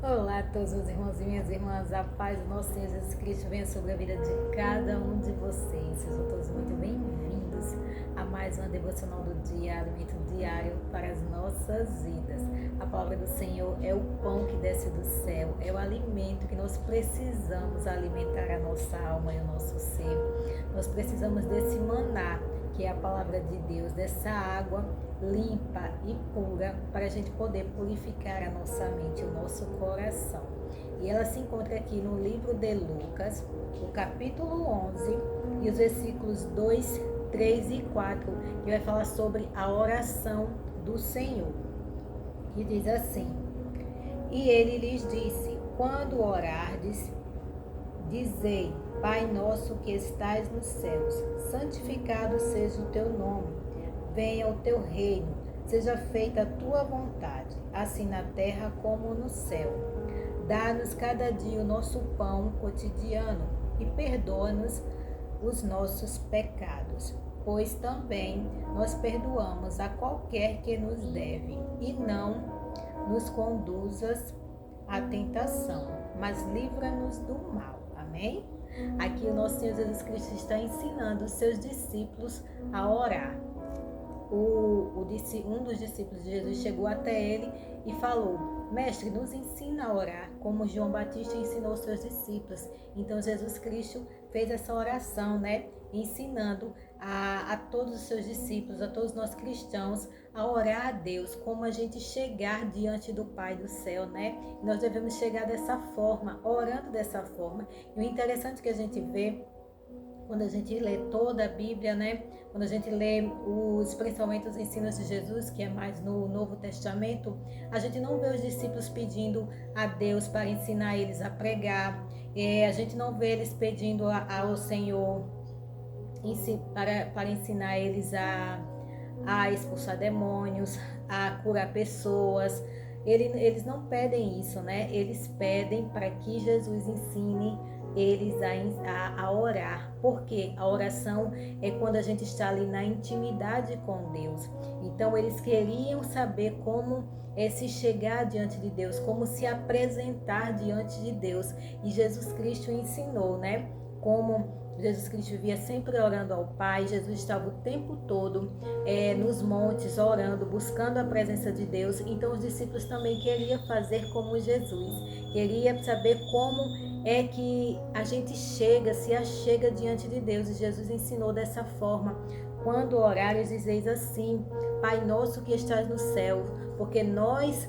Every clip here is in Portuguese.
Olá a todos meus irmãos e minhas irmãs, a paz do nosso Senhor Jesus Cristo venha sobre a vida de cada um de vocês. Sejam todos muito bem-vindos a mais uma devocional do dia, alimento diário para as nossas vidas. A palavra do Senhor é o pão que desce do céu, é o alimento que nós precisamos alimentar a nossa alma e o nosso ser. Nós precisamos desse maná, que é a palavra de Deus, dessa água limpa e pura para a gente poder purificar a nossa mente, o nosso coração. E ela se encontra aqui no livro de Lucas, o capítulo 11 e os versículos 2, 3 e 4, que vai falar sobre a oração do Senhor. E diz assim: E ele lhes disse: Quando orardes, dizei: Pai nosso que estais nos céus, santificado seja o teu nome. Venha o teu reino, seja feita a tua vontade, assim na terra como no céu. Dá-nos cada dia o nosso pão cotidiano e perdoa-nos os nossos pecados, pois também nós perdoamos a qualquer que nos deve, e não nos conduzas à tentação, mas livra-nos do mal. Amém? Aqui o nosso Senhor Jesus Cristo está ensinando os seus discípulos a orar. Um dos discípulos de Jesus chegou até ele e falou: Mestre, nos ensina a orar, como João Batista ensinou os seus discípulos. Então Jesus Cristo fez essa oração, ensinando a todos os seus discípulos, a todos nós cristãos, a orar a Deus, como a gente chegar diante do Pai do céu, E nós devemos chegar dessa forma, orando dessa forma. E o interessante que a gente vê quando a gente lê toda a Bíblia, Quando a gente lê principalmente os ensinos de Jesus, que é mais no Novo Testamento, a gente não vê os discípulos pedindo a Deus para ensinar eles a pregar, a gente não vê eles pedindo ao Senhor para ensinar eles a expulsar demônios, a curar pessoas. Eles não pedem isso, Eles pedem para que Jesus ensine eles a orar, porque a oração é quando a gente está ali na intimidade com Deus. Então eles queriam saber como se chegar diante de Deus, como se apresentar diante de Deus, e Jesus Cristo ensinou, como Jesus Cristo via sempre orando ao Pai. Jesus estava o tempo todo nos montes, orando, buscando a presença de Deus. Então os discípulos também queriam fazer como Jesus, queria saber como é que a gente se achega diante de Deus. E Jesus ensinou dessa forma: quando orares, dizeis assim: Pai nosso que estás no céu, porque nós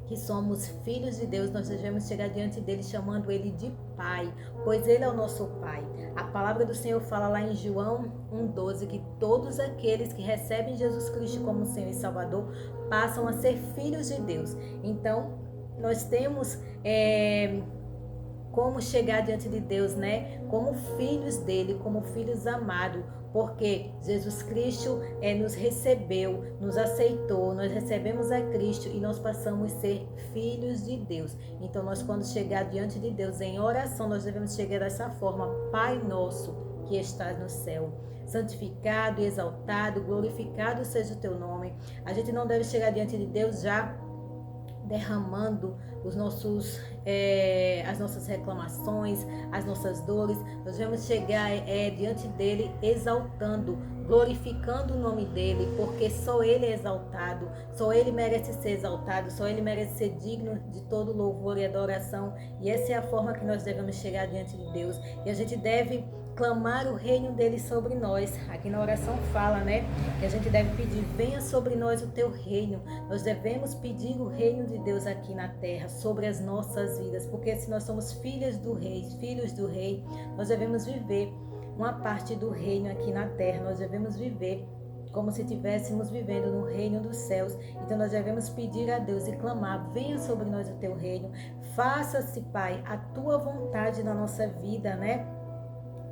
que somos filhos de Deus, nós devemos chegar diante dele chamando ele de Pai, pois ele é o nosso Pai. A palavra do Senhor fala lá em João 1,12 que todos aqueles que recebem Jesus Cristo como Senhor e Salvador passam a ser filhos de Deus. Então, nós temos como chegar diante de Deus, Como filhos dele, como filhos amados, porque Jesus Cristo nos recebeu, nos aceitou, nós recebemos a Cristo e nós passamos a ser filhos de Deus. Então nós, quando chegar diante de Deus em oração, nós devemos chegar dessa forma: Pai nosso que estás no céu, santificado e exaltado, glorificado seja o teu nome. A gente não deve chegar diante de Deus já derramando as nossas reclamações, as nossas dores. Nós devemos chegar diante dele exaltando, glorificando o nome dele, porque só ele é exaltado, só ele merece ser exaltado, só ele merece ser digno de todo louvor e adoração. E essa é a forma que nós devemos chegar diante de Deus. E a gente deve clamar o reino dele sobre nós. Aqui na oração fala, que a gente deve pedir: venha sobre nós o teu reino. Nós devemos pedir o reino de Deus aqui na terra, sobre as nossas vidas, porque se nós somos filhos do rei, nós devemos viver uma parte do reino aqui na terra. Nós devemos viver como se estivéssemos vivendo no reino dos céus. Então nós devemos pedir a Deus e clamar: venha sobre nós o teu reino, faça-se, Pai, a tua vontade na nossa vida,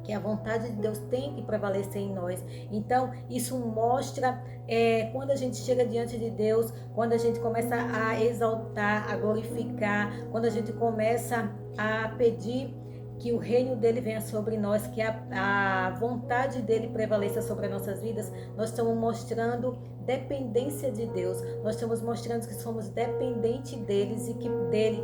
que a vontade de Deus tem que prevalecer em nós. Então isso mostra quando a gente chega diante de Deus, quando a gente começa a exaltar, a glorificar, quando a gente começa a pedir que o reino dele venha sobre nós, que a vontade dele prevaleça sobre as nossas vidas, nós estamos mostrando dependência de Deus. Nós estamos mostrando que somos dependentes dele,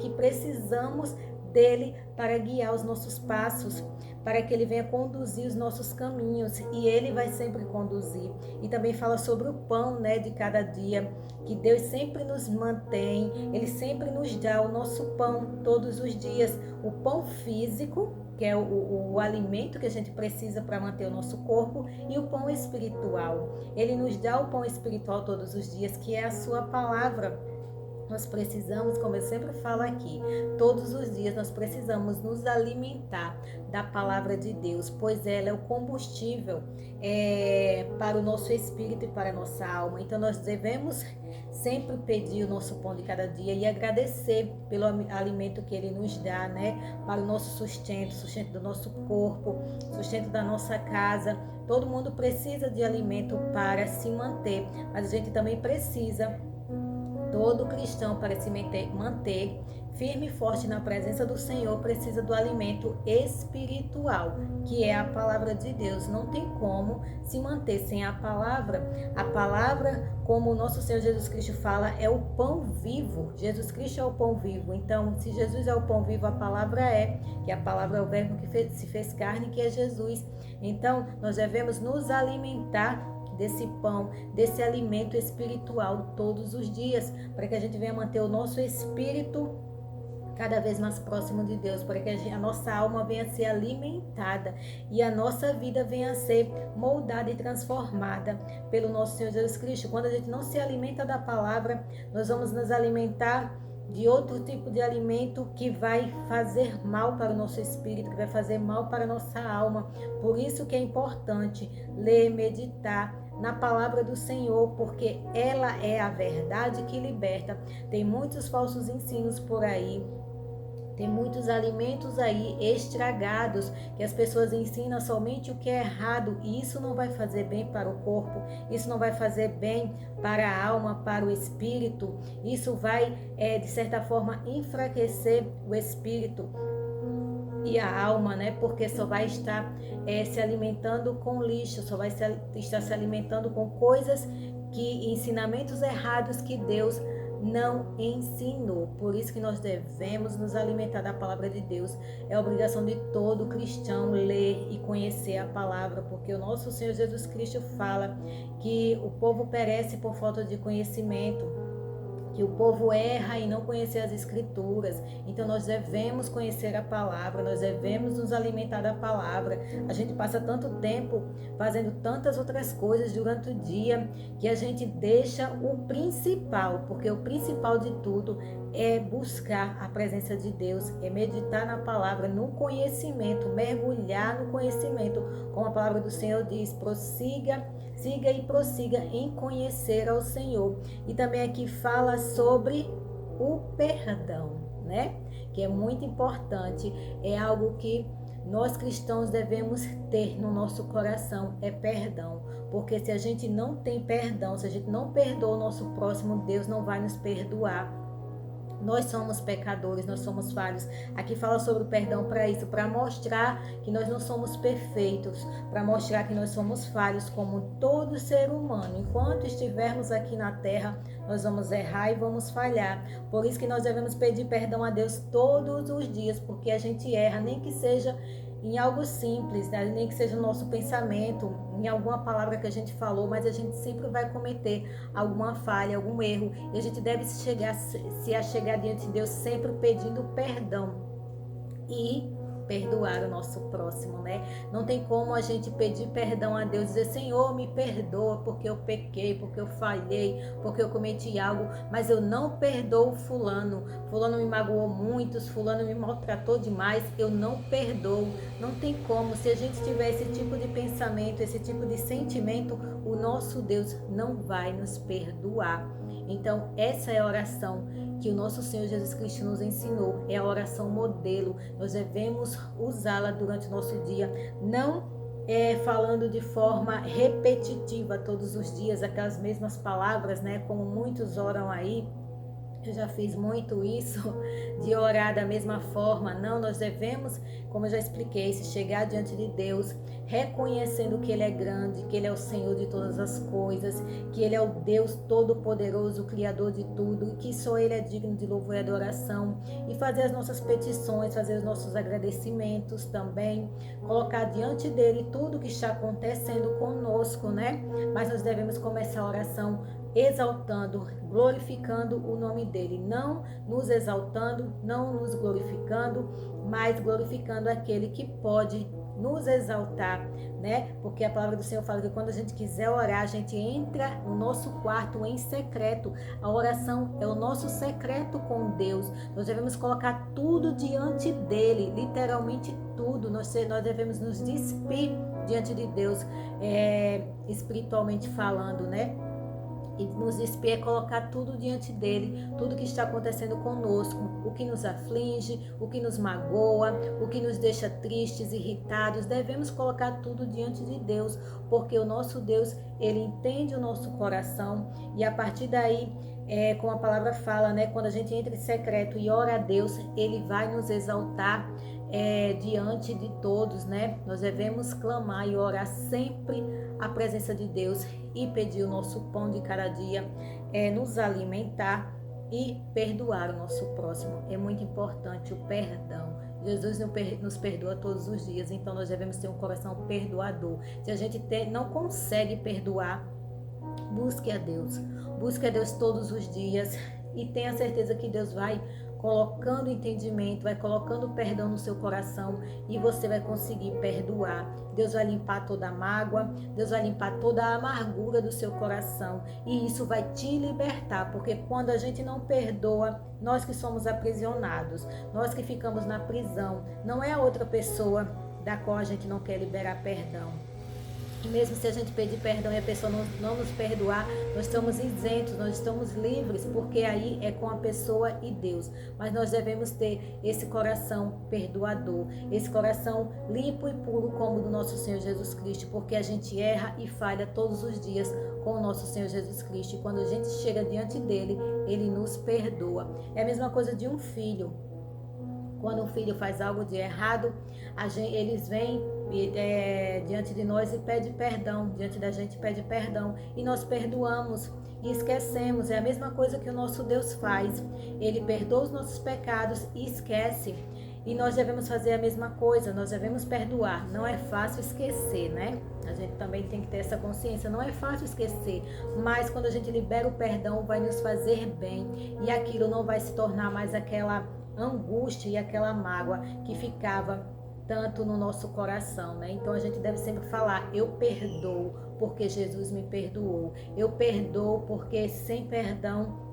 que precisamos dele para guiar os nossos passos, para que ele venha conduzir os nossos caminhos, e ele vai sempre conduzir. E também fala sobre o pão, né, de cada dia, que Deus sempre nos mantém, ele sempre nos dá o nosso pão todos os dias, o pão físico, que é o alimento que a gente precisa para manter o nosso corpo, e o pão espiritual. Ele nos dá o pão espiritual todos os dias, que é a sua palavra. Nós precisamos, como eu sempre falo aqui, todos os dias nós precisamos nos alimentar da palavra de Deus, pois ela é o combustível para o nosso espírito e para a nossa alma. Então nós devemos sempre pedir o nosso pão de cada dia e agradecer pelo alimento que ele nos dá, né? Para o nosso sustento, sustento do nosso corpo, sustento da nossa casa. Todo mundo precisa de alimento para se manter, mas a gente também precisa. Todo cristão, para se manter firme e forte na presença do Senhor, precisa do alimento espiritual, que é a palavra de Deus. Não tem como se manter sem a palavra. A palavra, como o nosso Senhor Jesus Cristo fala, é o pão vivo. Jesus Cristo é o pão vivo. Então, se Jesus é o pão vivo, a palavra que a palavra é o verbo que se fez carne, que é Jesus. Então, nós devemos nos alimentar desse pão, desse alimento espiritual todos os dias, para que a gente venha manter o nosso espírito cada vez mais próximo de Deus, para que a nossa alma venha a ser alimentada e a nossa vida venha a ser moldada e transformada pelo nosso Senhor Jesus Cristo. Quando a gente não se alimenta da palavra, nós vamos nos alimentar de outro tipo de alimento que vai fazer mal para o nosso espírito, que vai fazer mal para a nossa alma. Por isso que é importante ler, meditar na palavra do Senhor, porque ela é a verdade que liberta. Tem muitos falsos ensinos por aí, tem muitos alimentos aí estragados, que as pessoas ensinam somente o que é errado, e isso não vai fazer bem para o corpo, isso não vai fazer bem para a alma, para o espírito, isso vai, de certa forma, enfraquecer o espírito e a alma, né? Porque só vai estar se alimentando com lixo, só vai estar se alimentando com coisas ensinamentos errados que Deus não ensinou. Por isso que nós devemos nos alimentar da palavra de Deus. É obrigação de todo cristão ler e conhecer a palavra, porque o nosso Senhor Jesus Cristo fala que o povo perece por falta de conhecimento, que o povo erra em não conhecer as escrituras. Então nós devemos conhecer a palavra, nós devemos nos alimentar da palavra. A gente passa tanto tempo fazendo tantas outras coisas durante o dia que a gente deixa o principal, porque o principal de tudo é buscar a presença de Deus, é meditar na palavra, no conhecimento, mergulhar no conhecimento, como a palavra do Senhor diz, siga e prossiga em conhecer ao Senhor. E também aqui fala sobre o perdão, né? Que é muito importante, é algo que nós cristãos devemos ter no nosso coração, é perdão. Porque se a gente não tem perdão, se a gente não perdoa o nosso próximo, Deus não vai nos perdoar. Nós somos pecadores, nós somos falhos. Aqui fala sobre o perdão para isso, para mostrar que nós não somos perfeitos, para mostrar que nós somos falhos como todo ser humano. Enquanto estivermos aqui na terra, nós vamos errar e vamos falhar. Por isso que nós devemos pedir perdão a Deus todos os dias, porque a gente erra, nem que seja em algo simples, né? Nem que seja no nosso pensamento, em alguma palavra que a gente falou, mas a gente sempre vai cometer alguma falha, algum erro, e a gente deve se achegar diante de Deus sempre pedindo perdão e perdoar o nosso próximo, né? Não tem como a gente pedir perdão a Deus e dizer, Senhor, me perdoa porque eu pequei, porque eu falhei, porque eu cometi algo, mas eu não perdoo fulano me magoou muito, fulano me maltratou demais, eu não perdoo. Não tem como. Se a gente tiver esse tipo de pensamento, esse tipo de sentimento, o nosso Deus não vai nos perdoar. Então, essa é a oração que o nosso Senhor Jesus Cristo nos ensinou, é a oração modelo. Nós devemos usá-la durante o nosso dia, não falando de forma repetitiva todos os dias, aquelas mesmas palavras, né, como muitos oram aí, Eu já fiz muito isso, de orar da mesma forma. Não, nós devemos, como eu já expliquei, se chegar diante de Deus, reconhecendo que Ele é grande, que Ele é o Senhor de todas as coisas, que Ele é o Deus Todo-Poderoso, o Criador de tudo, e que só Ele é digno de louvor e adoração, e fazer as nossas petições, fazer os nossos agradecimentos também, colocar diante dEle tudo que está acontecendo conosco, né? Mas nós devemos começar a oração exaltando, glorificando o nome dele, não nos exaltando, não nos glorificando, mas glorificando aquele que pode nos exaltar, né? Porque a palavra do Senhor fala que quando a gente quiser orar, a gente entra no nosso quarto em secreto. A oração é o nosso secreto com Deus. Nós devemos colocar tudo diante dele, literalmente tudo. Nós devemos nos despir diante de Deus, espiritualmente falando, né? E nos despir é colocar tudo diante dele, tudo que está acontecendo conosco, o que nos aflige, o que nos magoa, o que nos deixa tristes, irritados, devemos colocar tudo diante de Deus, porque o nosso Deus, ele entende o nosso coração, e a partir daí, como a palavra fala, né, quando a gente entra em secreto e ora a Deus, ele vai nos exaltar diante de todos, né? Nós devemos clamar e orar sempre a presença de Deus e pedir o nosso pão de cada dia, nos alimentar e perdoar o nosso próximo. É muito importante o perdão. Jesus nos perdoa todos os dias, então nós devemos ter um coração perdoador. Se a gente não consegue perdoar, busque a Deus todos os dias e tenha certeza que Deus vai colocando entendimento, vai colocando perdão no seu coração e você vai conseguir perdoar. Deus vai limpar toda a mágoa, Deus vai limpar toda a amargura do seu coração e isso vai te libertar, porque quando a gente não perdoa, nós que somos aprisionados, nós que ficamos na prisão, não é a outra pessoa da qual a gente não quer liberar perdão. E mesmo se a gente pedir perdão e a pessoa não nos perdoar, nós estamos isentos, nós estamos livres, porque aí é com a pessoa e Deus. Mas nós devemos ter esse coração perdoador, esse coração limpo e puro como o do nosso Senhor Jesus Cristo, porque a gente erra e falha todos os dias com o nosso Senhor Jesus Cristo. E quando a gente chega diante dele, ele nos perdoa. É a mesma coisa de um filho. Quando um filho faz algo de errado, eles vêm diante de nós e pede perdão, diante da gente pede perdão, e nós perdoamos e esquecemos. É a mesma coisa que o nosso Deus faz, ele perdoa os nossos pecados e esquece, e nós devemos fazer a mesma coisa, nós devemos perdoar. Não é fácil esquecer, né? A gente também tem que ter essa consciência, não é fácil esquecer, mas quando a gente libera o perdão, vai nos fazer bem, e aquilo não vai se tornar mais aquela angústia e aquela mágoa que ficava tanto no nosso coração, né? Então a gente deve sempre falar: eu perdoo porque Jesus me perdoou, eu perdoo porque sem perdão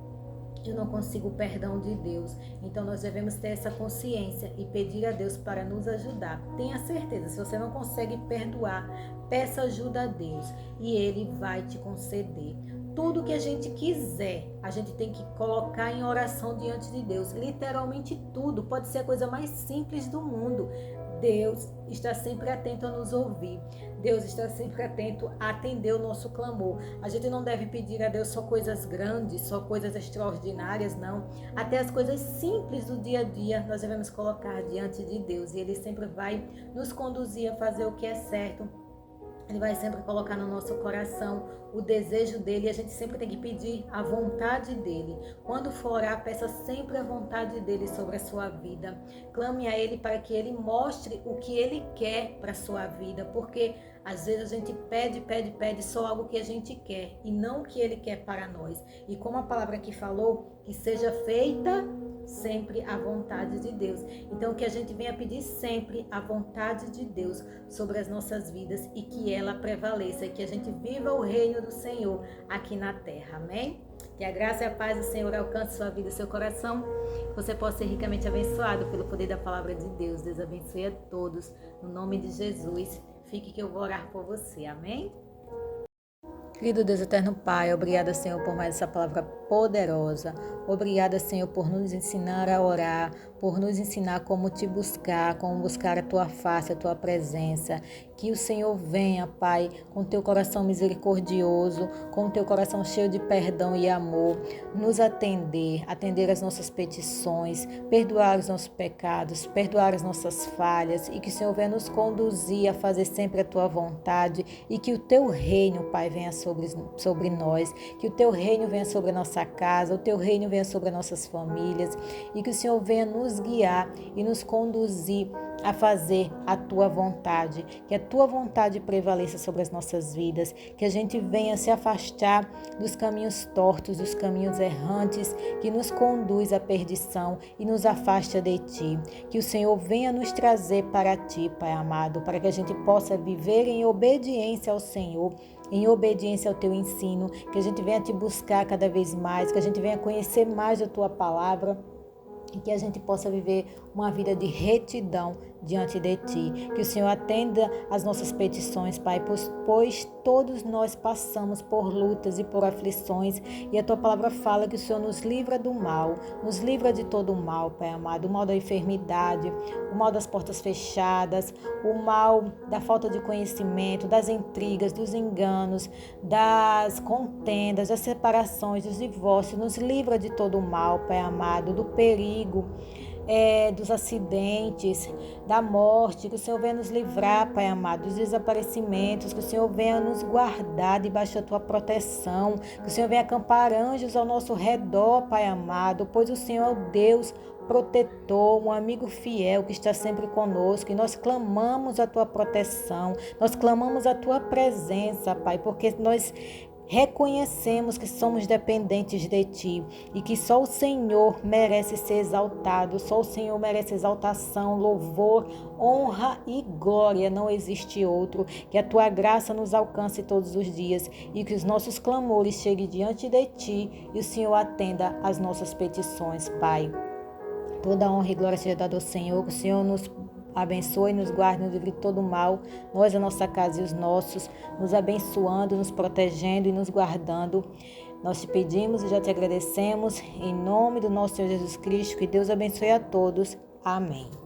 eu não consigo o perdão de Deus. Então nós devemos ter essa consciência e pedir a Deus para nos ajudar. Tenha certeza, se você não consegue perdoar, peça ajuda a Deus e Ele vai te conceder. Tudo que a gente quiser, a gente tem que colocar em oração diante de Deus. Literalmente tudo. Pode ser a coisa mais simples do mundo. Deus está sempre atento a nos ouvir. Deus está sempre atento a atender o nosso clamor. A gente não deve pedir a Deus só coisas grandes, só coisas extraordinárias, não. Até as coisas simples do dia a dia nós devemos colocar diante de Deus. E Ele sempre vai nos conduzir a fazer o que é certo. Ele vai sempre colocar no nosso coração o desejo dele, e a gente sempre tem que pedir a vontade dele. Quando for orar, peça sempre a vontade dele sobre a sua vida. Clame a ele para que ele mostre o que ele quer para a sua vida, porque às vezes a gente pede só algo que a gente quer e não o que ele quer para nós. E como a palavra aqui falou, que seja feita sempre a vontade de Deus. Então que a gente venha pedir sempre a vontade de Deus sobre as nossas vidas e que ela prevaleça, e que a gente viva o reino do Senhor aqui na terra. Amém? Que a graça e a paz do Senhor alcance sua vida e seu coração, que você possa ser ricamente abençoado pelo poder da palavra de Deus. Deus abençoe a todos, no nome de Jesus. Fique que eu vou orar por você. Amém? Querido Deus eterno Pai, obrigada, Senhor, por mais essa palavra poderosa. Obrigada, Senhor, por nos ensinar a orar, por nos ensinar como te buscar, como buscar a tua face, a tua presença. Que o Senhor venha, Pai, com teu coração misericordioso, com teu coração cheio de perdão e amor, nos atender às nossas petições, perdoar os nossos pecados, perdoar as nossas falhas, e que o Senhor venha nos conduzir a fazer sempre a tua vontade, e que o teu reino, Pai, venha sobre nós, que o teu reino venha sobre a nossa casa, o teu reino venha sobre as nossas famílias, e que o Senhor venha nos guiar e nos conduzir a fazer a tua vontade, que a tua vontade prevaleça sobre as nossas vidas, que a gente venha se afastar dos caminhos tortos, dos caminhos errantes, que nos conduz à perdição e nos afasta de ti. Que o Senhor venha nos trazer para ti, Pai amado, para que a gente possa viver em obediência ao Senhor, em obediência ao teu ensino, que a gente venha te buscar cada vez mais, que a gente venha conhecer mais a tua palavra, e que a gente possa viver uma vida de retidão diante de ti. Que o Senhor atenda as nossas petições, Pai, pois todos nós passamos por lutas e por aflições, e a tua palavra fala que o Senhor nos livra do mal, nos livra de todo o mal, Pai amado, o mal da enfermidade, o mal das portas fechadas, o mal da falta de conhecimento, das intrigas, dos enganos, das contendas, das separações, dos divórcios. Nos livra de todo o mal, Pai amado, do perigo, dos acidentes, da morte. Que o Senhor venha nos livrar, Pai amado, dos desaparecimentos. Que o Senhor venha nos guardar debaixo da tua proteção. Que o Senhor venha acampar anjos ao nosso redor, Pai amado, pois o Senhor é o Deus protetor, um amigo fiel que está sempre conosco, e nós clamamos a tua proteção, nós clamamos a tua presença, Pai, porque nós reconhecemos que somos dependentes de ti, e que só o Senhor merece ser exaltado, só o Senhor merece exaltação, louvor, honra e glória, não existe outro. Que a tua graça nos alcance todos os dias, e que os nossos clamores cheguem diante de ti, e o Senhor atenda às nossas petições, Pai. Toda honra e glória seja dada ao Senhor, que o Senhor nos abençoe, nos guarde, nos livre de todo mal, nós, a nossa casa e os nossos, nos abençoando, nos protegendo e nos guardando. Nós te pedimos e já te agradecemos, em nome do nosso Senhor Jesus Cristo, que Deus abençoe a todos. Amém.